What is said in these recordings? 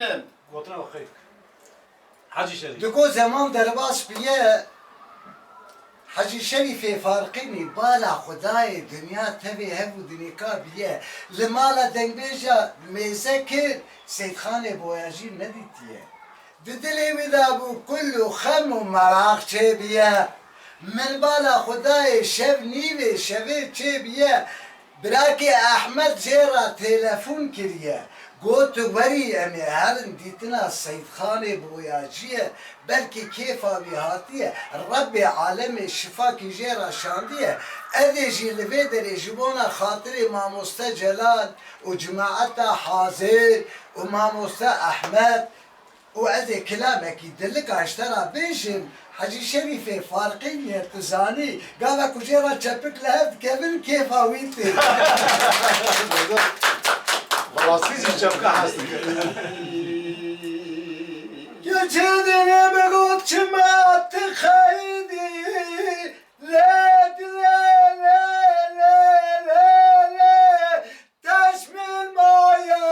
گوتنا خیر حاجی شریف دکو زمان درباس بیه حجی شریف فارقینی بالا خدای دنیا تبی هفو دنیکا بیه لمالا دنگبیجا میزه کر سید خان بویاجی ندیتیه ددلی ودا بو کلو خم و مراق چه بیه من بالا خدای شب نیوه شوه چه بیه براکی احمد جیرا تلفون کریه گوتو وری امی هرن دیتنا سید خان بویاجیه بلکه کیفا بیهاتیه رب عالم شفا کی جیرا شاندیه ادی جی لوی دری جبونا خاطر ماموستا جلال و جماعت حاضر و ماموستا احمد و ادی کلامکی دلک اشترا بیشم حجی شریف فارقین تزانی قاوا کجیرا چپک لهد کبن کیفا ویتی خلاصیزی چپکه هستی geçedine begot çimat khaydi led le le le le le taşmil maya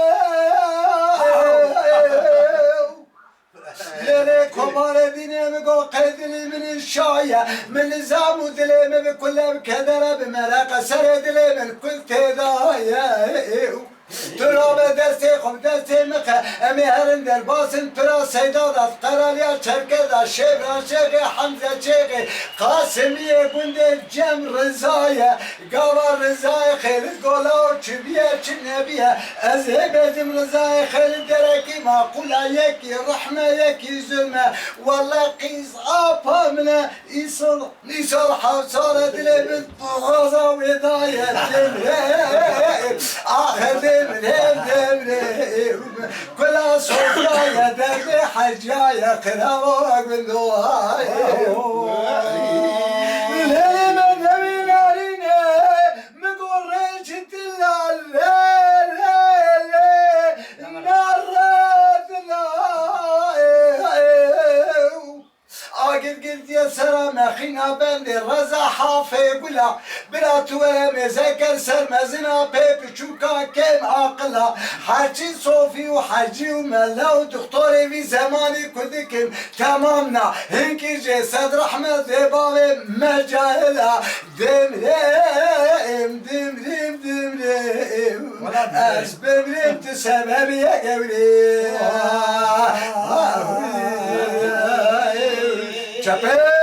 lele komare dine bego qedili min şaya min zamu dileme be kulle kedere be meraka sare dileme kul tedaya ترا دسته خم دسته مخه امی هرن در باسن ترا سیدادت قرالیا چرکدا شبرا چگه حمزه چگه قاسمیه بنده جم رضایه گاوا رضای خیلی گولا و چبیه چی نبیه از هبزم رضای خیلی درکی معقوله یکی رحمه یکی ظلمه والله قیز آپا منه ایسال حوصاره دلی بید بغازا و هدایت آخر كل صوفيا دربي حجايا قراوة قلوهاي لما نبينا علينا مقول ريشة آقل قلت يا سلام أخينا بندي رزا حافي قلا بلا توام زكر سرمزنا بيبي شوكا كم عقلا حاجي صوفي وحاجي وملا ودكتوري في زماني كدكم تمامنا هنكي جسد رحمة بابي مجاهلا دمريم دمريم دمريم أسبب تسبب يا قولي Chape!